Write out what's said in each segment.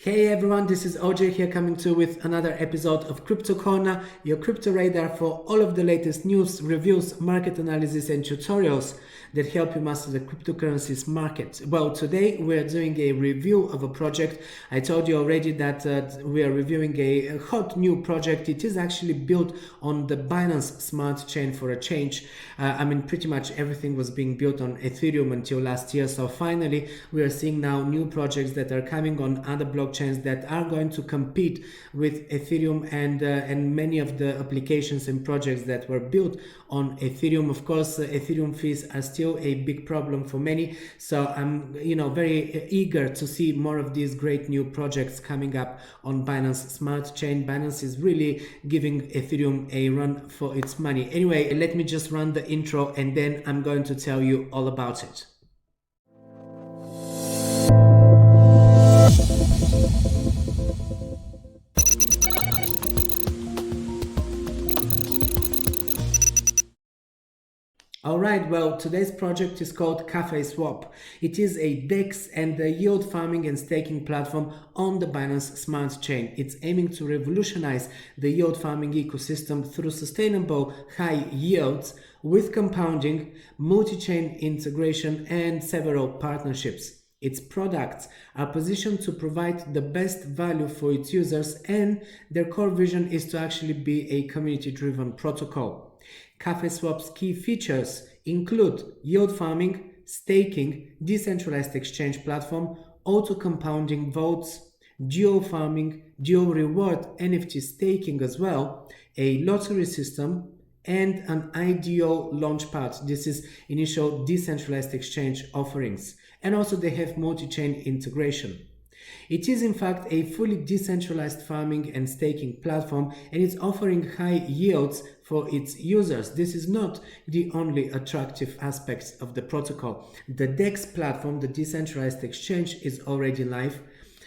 Hey everyone, this is OJ here coming to you with another episode of Crypto Corner, your crypto radar for all of the latest news, reviews, market analysis and tutorials that help you master the cryptocurrencies market. Well, today we're doing a review of a project. I told you already that we are reviewing a hot new project. It is actually built on the Binance Smart Chain for a change. Pretty much everything was being built on Ethereum until last year. So finally, we are seeing now new projects that are coming on other blockchains that are going to compete with Ethereum and many of the applications and projects that were built on Ethereum. Of course, Ethereum fees are still a big problem for many. So I'm very eager to see more of these great new projects coming up on Binance Smart Chain. Binance is really giving Ethereum a run for its money. Anyway, let me just run the intro and then I'm going to tell you all about it. Alright, well, today's project is called CafeSwap. It is a DEX and a yield farming and staking platform on the Binance Smart Chain. It's aiming to revolutionize the yield farming ecosystem through sustainable high yields with compounding, multi-chain integration and several partnerships. Its products are positioned to provide the best value for its users, and their core vision is to actually be a community-driven protocol. CafeSwap's key features include yield farming, staking, decentralized exchange platform, auto-compounding votes, dual farming, dual reward NFT staking as well, a lottery system, and an IDO launchpad. This is initial decentralized exchange offerings. And also they have multi-chain integration. It is in fact a fully decentralized farming and staking platform, and it's offering high yields for its users. This is not the only attractive aspects of the protocol. The DEX platform, the decentralized exchange, is already live.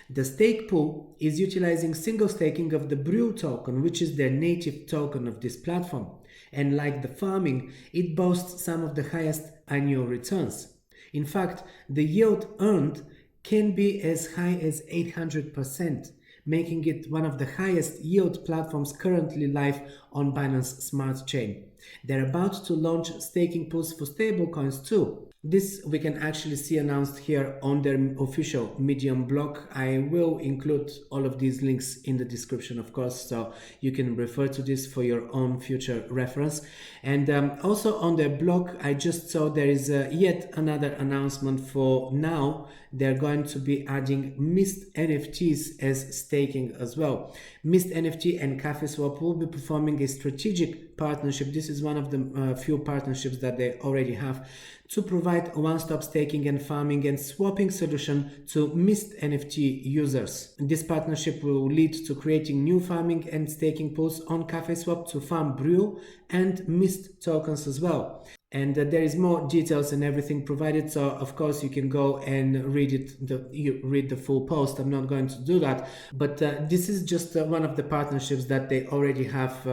The stake pool is utilizing single staking of the Brew token, which is their native token of this platform. And like the farming, it boasts some of the highest annual returns. In fact, the yield earned can be as high as 800%, making it one of the highest yield platforms currently live on Binance Smart Chain. They're about to launch staking pools for stablecoins too. This we can actually see announced here on their official Medium blog. I will include all of these links in the description, of course, so you can refer to this for your own future reference. And also on their blog, I just saw there is yet another announcement for now. They're going to be adding Mist NFTs as staking as well. Mist NFT and CafeSwap will be performing a strategic partnership. This is one of the few partnerships that they already have to provide a one-stop staking and farming and swapping solution to Mist NFT users. This partnership will lead to creating new farming and staking pools on CafeSwap to farm Brew and Mist tokens as well. And there is more details and everything provided, so of course you can go and read the full post. I'm not going to do that, but this is just one of the partnerships that they already have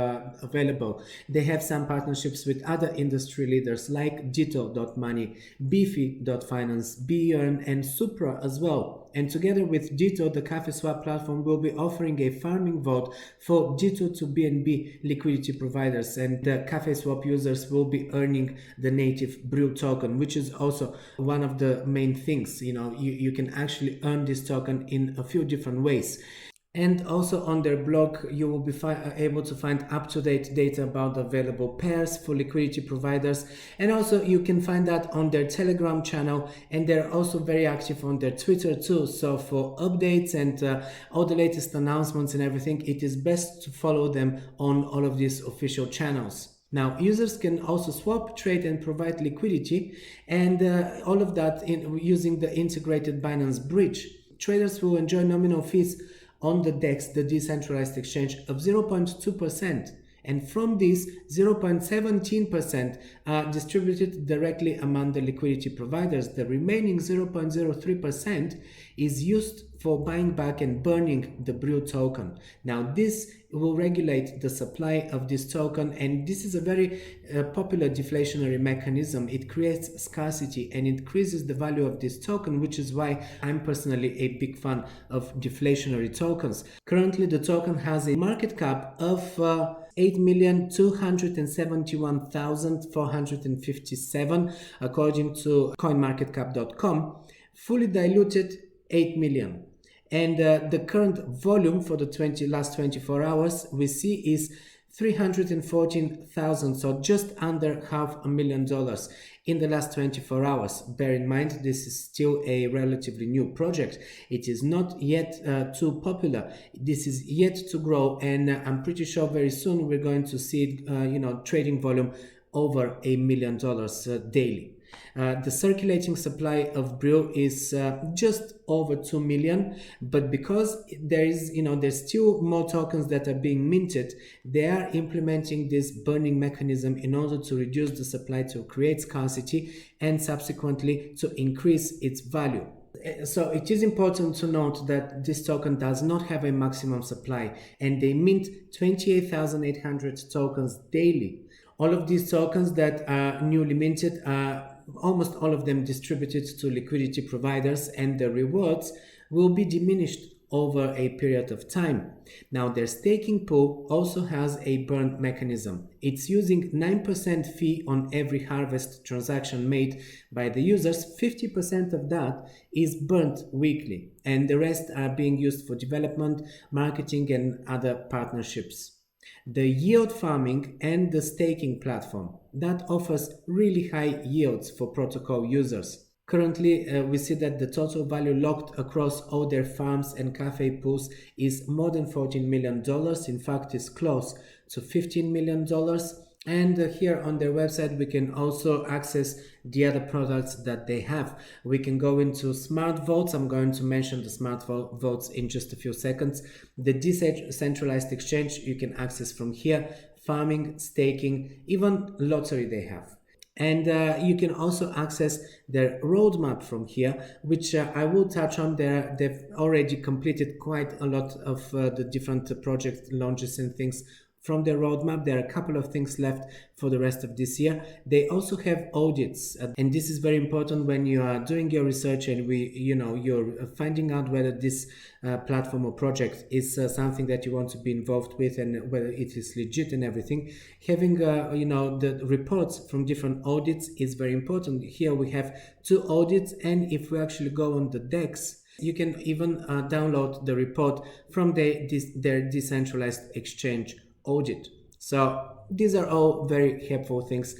available. They have some partnerships with other industry leaders like Ditto.money, Beefy.finance, Beearn and Supra as well. And together with Ditto, the CafeSwap platform will be offering a farming vote for Ditto to BNB liquidity providers, and the CafeSwap users will be earning the native Brew token, which is also one of the main things. You can actually earn this token in a few different ways. And also on their blog, you will be able to find up-to-date data about the available pairs for liquidity providers. And also you can find that on their Telegram channel, and they're also very active on their Twitter too. So for updates and all the latest announcements and everything, it is best to follow them on all of these official channels. Now, users can also swap, trade and provide liquidity, and all of that using the integrated Binance bridge. Traders will enjoy nominal fees on the DEX, the decentralized exchange, of 0.2%, And from these, 0.17% are distributed directly among the liquidity providers. The remaining 0.03% is used for buying back and burning the BREW token. Now this will regulate the supply of this token, and this is a very popular deflationary mechanism. It creates scarcity and increases the value of this token, which is why I'm personally a big fan of deflationary tokens. Currently the token has a market cap of 8,271,457 according to coinmarketcap.com, fully diluted 8 million. And the current volume for the last 24 hours we see is 314,000, so just under $500,000 in the last 24 hours. Bear in mind, this is still a relatively new project. It is not yet too popular. This is yet to grow, and I'm pretty sure very soon we're going to see trading volume over $1 million daily. The circulating supply of BREW is just over 2 million, but because there's still more tokens that are being minted, they are implementing this burning mechanism in order to reduce the supply, to create scarcity, and subsequently to increase its value. So it is important to note that this token does not have a maximum supply, and they mint 28,800 tokens daily. All of these tokens that are newly minted are almost all of them distributed to liquidity providers, and the rewards will be diminished over a period of time. Now their staking pool also has a burn mechanism. It's using 9% fee on every harvest transaction made by the users. 50% of that is burnt weekly, and the rest are being used for development, marketing, and other partnerships. The yield farming and the staking platform that offers really high yields for protocol users. Currently, we see that the total value locked across all their farms and cafe pools is more than $14 million. In fact, it's close to $15 million. And here on their website, we can also access the other products that they have. We can go into smart votes. I'm going to mention the smart votes in just a few seconds. The decentralized exchange you can access from here, farming, staking, even lottery they have. And you can also access their roadmap from here, which I will touch on there. They've already completed quite a lot of the different project launches and things from their roadmap. There are a couple of things left for the rest of this year. They also have audits, and this is very important when you are doing your research and you're finding out whether this platform or project is something that you want to be involved with and whether it is legit and everything. Having the reports from different audits is very important. Here we have 2 audits, and if we actually go on the DEX, you can even download the report from their decentralized exchange audit. So these are all very helpful things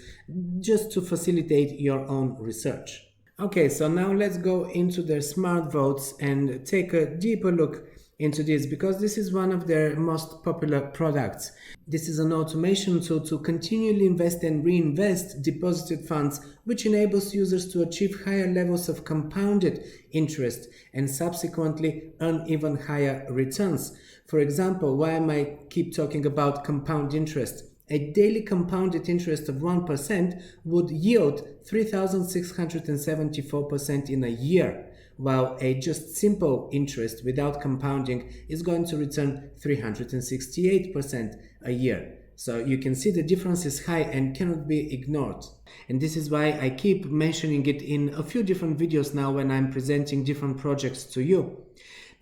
just to facilitate your own research. Okay, so now let's go into their smart votes and take a deeper look into this, because this is one of their most popular products. This is an automation tool to continually invest and reinvest deposited funds, which enables users to achieve higher levels of compounded interest and subsequently earn even higher returns. For example, why am I keep talking about compound interest? A daily compounded interest of 1% would yield 3,674% in a year, while a just simple interest without compounding is going to return 368% a year. So you can see the difference is high and cannot be ignored. And this is why I keep mentioning it in a few different videos now when I'm presenting different projects to you.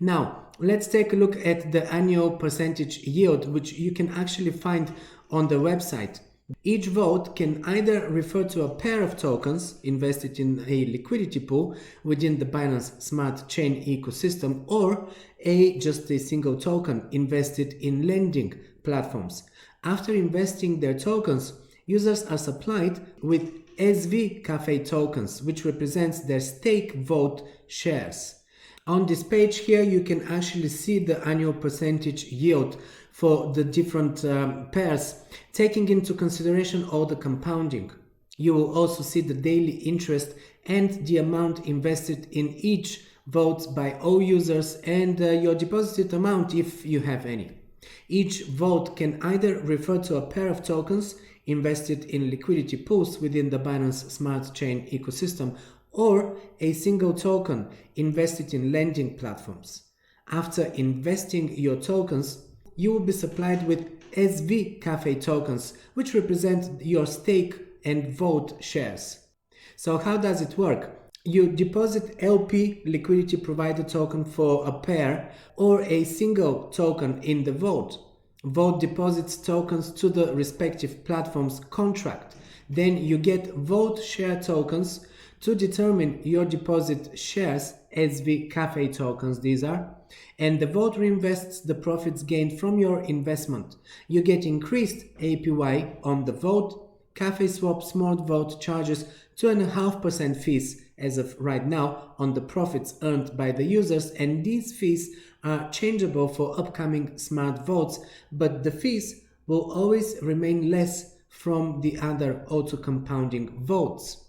Now, let's take a look at the annual percentage yield, which you can actually find on the website. Each vote can either refer to a pair of tokens invested in a liquidity pool within the Binance Smart Chain ecosystem, or just a single token invested in lending platforms. After investing their tokens, users are supplied with SV Cafe tokens, which represents their stake vote shares. On this page here, you can actually see the annual percentage yield for the different pairs, taking into consideration all the compounding. You will also see the daily interest and the amount invested in each vote by all users and your deposited amount if you have any. Each vote can either refer to a pair of tokens invested in liquidity pools within the Binance Smart Chain ecosystem, or a single token invested in lending platforms. After investing your tokens, you will be supplied with SV Cafe tokens, which represent your stake and vote shares. So how does it work? You deposit LP liquidity provider token for a pair or a single token in the vote. Vote deposits tokens to the respective platform's contract. Then you get vote share tokens to determine your deposit shares, SV Cafe tokens these are, and the vote reinvests the profits gained from your investment. You get increased APY on the vote. CafeSwap Smart Vote charges 2.5% fees as of right now on the profits earned by the users, and these fees are changeable for upcoming smart votes, but the fees will always remain less from the other auto-compounding votes.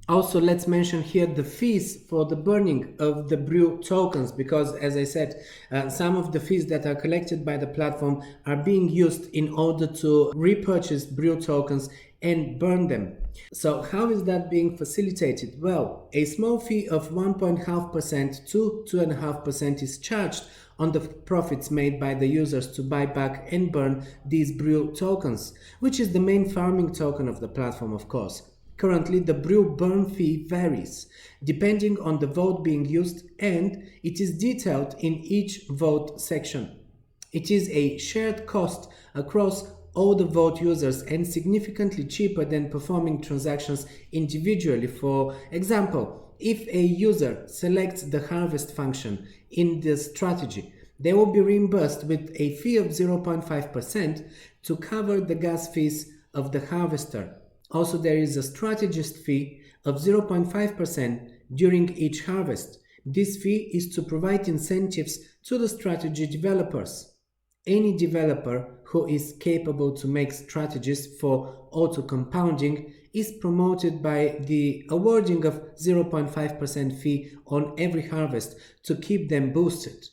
Also, let's mention here the fees for the burning of the Brew tokens, because as I said, some of the fees that are collected by the platform are being used in order to repurchase Brew tokens and burn them. So how is that being facilitated? Well, a small fee of 1.5% to 2.5% is charged on the profits made by the users to buy back and burn these Brew tokens, which is the main farming token of the platform, of course. Currently, the Brew burn fee varies depending on the vote being used, and it is detailed in each vote section. It is a shared cost across all the vote users and significantly cheaper than performing transactions individually. For example, if a user selects the harvest function in the strategy, they will be reimbursed with a fee of 0.5% to cover the gas fees of the harvester. Also, there is a strategist fee of 0.5% during each harvest. This fee is to provide incentives to the strategy developers. Any developer who is capable to make strategies for auto-compounding is promoted by the awarding of 0.5% fee on every harvest to keep them boosted.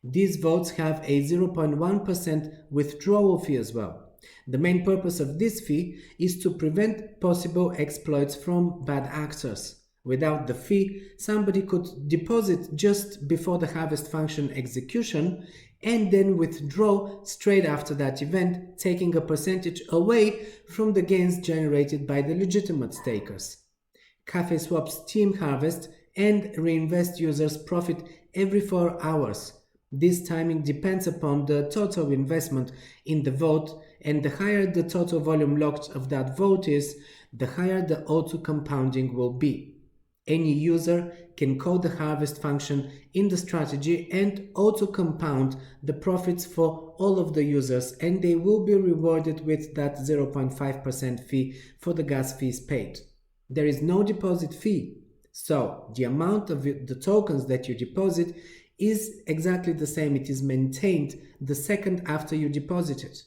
These votes have a 0.1% withdrawal fee as well. The main purpose of this fee is to prevent possible exploits from bad actors. Without the fee, somebody could deposit just before the harvest function execution and then withdraw straight after that event, taking a percentage away from the gains generated by the legitimate stakers. CafeSwap's team harvest and reinvest users' profit every 4 hours. This timing depends upon the total investment in the vote, and the higher the total volume locked of that vote is, the higher the auto-compounding will be. Any user can call the harvest function in the strategy and auto-compound the profits for all of the users, and they will be rewarded with that 0.5% fee for the gas fees paid. There is no deposit fee, so the amount of the tokens that you deposit is exactly the same. It is maintained the second after you deposit it.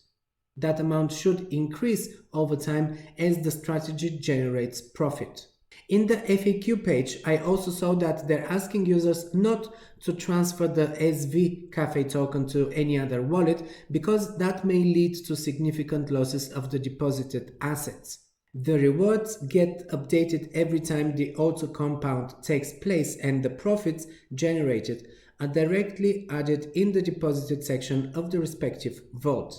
That amount should increase over time as the strategy generates profit. In the FAQ page, I also saw that they're asking users not to transfer the SV Cafe token to any other wallet because that may lead to significant losses of the deposited assets. The rewards get updated every time the auto compound takes place, and the profits generated are directly added in the deposited section of the respective vote.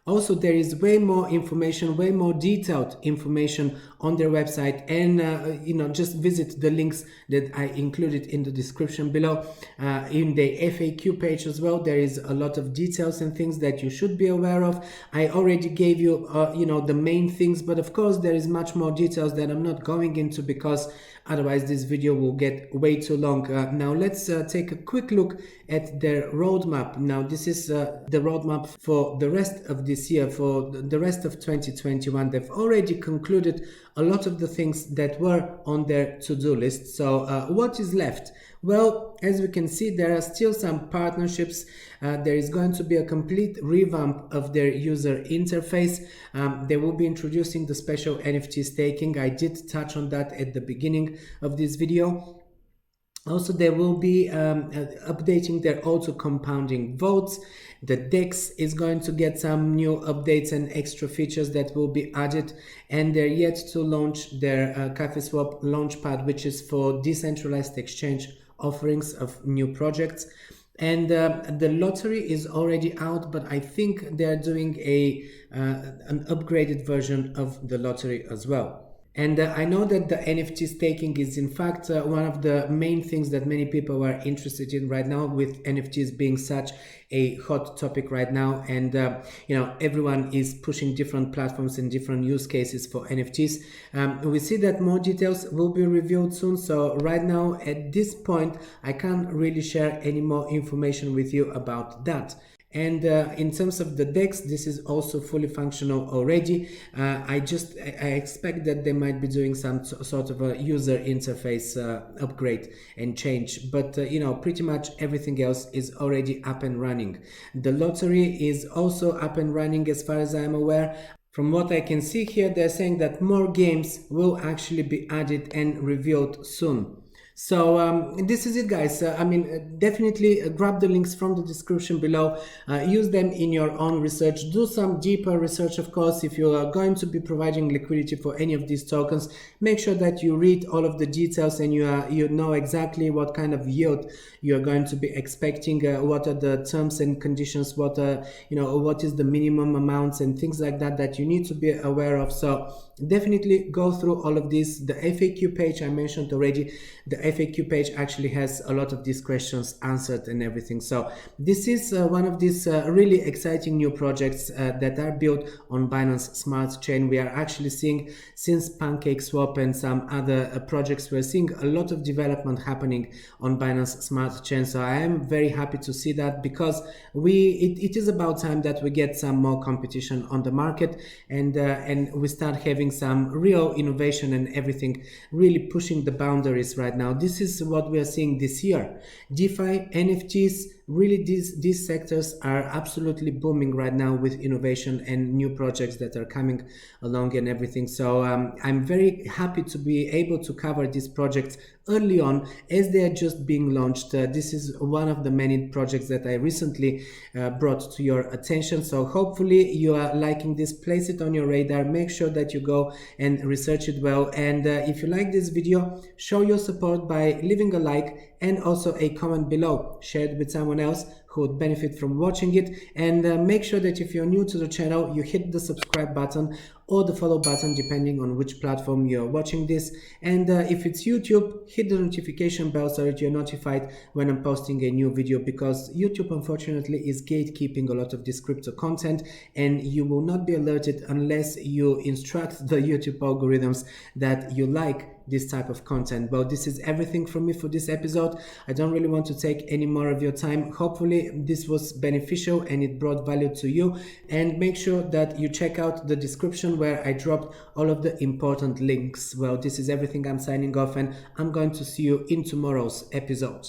Also, there is way more information, way more detailed information on their website, and just visit the links that I included in the description below. In the FAQ page as well, there is a lot of details and things that you should be aware of. I already gave you the main things, but of course there is much more details that I'm not going into because otherwise this video will get way too long. Now let's take a quick look at their roadmap. Now this is the roadmap for the rest of this year, for the rest of 2021. They've already concluded a lot of the things that were on their to-do list. So what is left? Well, as we can see, there are still some partnerships. There is going to be a complete revamp of their user interface. They will be introducing the special NFT staking. I did touch on that at the beginning of this video. Also, they will be updating their auto compounding votes. The DEX is going to get some new updates and extra features that will be added, and they're yet to launch their CafeSwap launchpad, which is for decentralized exchange offerings of new projects. And the lottery is already out, but I think they're doing an upgraded version of the lottery as well. And I know that the NFT staking is in fact one of the main things that many people are interested in right now, with NFTs being such a hot topic right now. And everyone is pushing different platforms and different use cases for NFTs. We see that more details will be revealed soon. So right now at this point, I can't really share any more information with you about that. And in terms of the DEX, this is also fully functional already. I expect that they might be doing some sort of a user interface upgrade and change, but pretty much everything else is already up and running. The lottery is also up and running as far as I'm aware. From what I can see here, they're saying that more games will actually be added and revealed soon. So this is it, guys. Definitely grab the links from the description below. Use them in your own research. Do some deeper research, of course. If you are going to be providing liquidity for any of these tokens, make sure that you read all of the details and you know exactly what kind of yield you are going to be expecting. What are the terms and conditions? What is the minimum amounts and things like that you need to be aware of. So definitely go through all of this. The FAQ page I mentioned already. The FAQ page actually has a lot of these questions answered and everything. So this is one of these really exciting new projects that are built on Binance Smart Chain. We are actually seeing, since PancakeSwap and some other projects, we're seeing a lot of development happening on Binance Smart Chain. So I am very happy to see that, because it is about time that we get some more competition on the market, and we start having some real innovation and everything, really pushing the boundaries right now. This is what we are seeing this year. DeFi, NFTs, really these sectors are absolutely booming right now with innovation and new projects that are coming along and everything. So I'm very happy to be able to cover these projects early on as they are just being launched. This is one of the many projects that I recently brought to your attention. So hopefully you are liking this. Place it on your radar. Make sure that you go and research it well. And if you like this video, show your support by leaving a like and also a comment below. Share it with someone else who would benefit from watching it. And make sure that if you're new to the channel, you hit the subscribe button or the follow button, depending on which platform you're watching this. And if it's YouTube, hit the notification bell so that you're notified when I'm posting a new video, because YouTube unfortunately is gatekeeping a lot of this crypto content, and you will not be alerted unless you instruct the YouTube algorithms that you like this type of content. Well, this is everything from me for this episode. I don't really want to take any more of your time. Hopefully this was beneficial and it brought value to you. And make sure that you check out the description where I dropped all of the important links. Well, this is everything. I'm signing off, and I'm going to see you in tomorrow's episode.